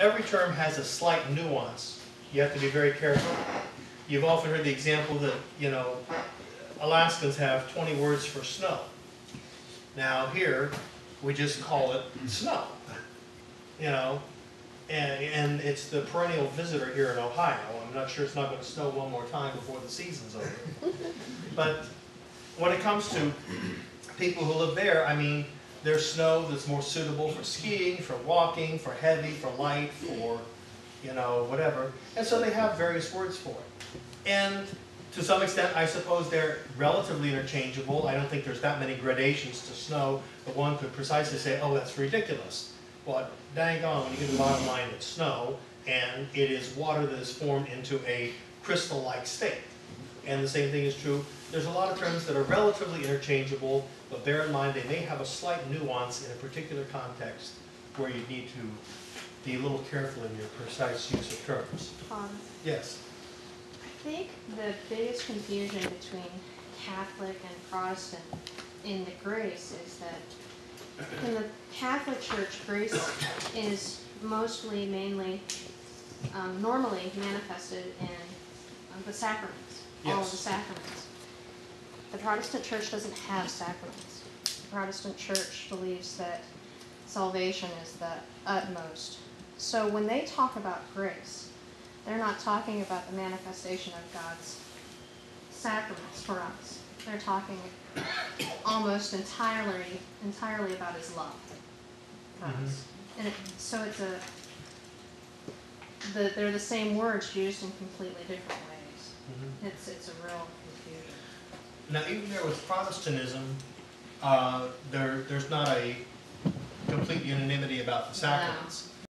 every term has a slight nuance. You have to be very careful. You've often heard the example that, Alaskans have 20 words for snow. Now here, we just call it snow, and it's the perennial visitor here in Ohio. I'm not sure it's not going to snow one more time before the season's over. But when it comes to people who live there, I mean, there's snow that's more suitable for skiing, for walking, for heavy, for light, for, whatever. And so they have various words for it. And to some extent, I suppose they're relatively interchangeable. I don't think there's that many gradations to snow that one could precisely say, oh, that's ridiculous. But dang on, when you get to the bottom line, it's snow, and it is water that is formed into a crystal-like state. And the same thing is true. There's a lot of terms that are relatively interchangeable, but bear in mind they may have a slight nuance in a particular context where you need to be a little careful in your precise use of terms. Yes? I think the biggest confusion between Catholic and Protestant in the grace is that in the Catholic Church, grace is mainly, normally manifested in the sacraments, all of the sacraments. The Protestant Church doesn't have sacraments. The Protestant Church believes that salvation is the utmost. So when they talk about grace, they're not talking about the manifestation of God's sacraments for us. They're talking almost entirely about His love for us. And so they're the same words used in completely different ways. It's a real confusion. Now, even there with Protestantism, there's not a complete unanimity about the sacraments.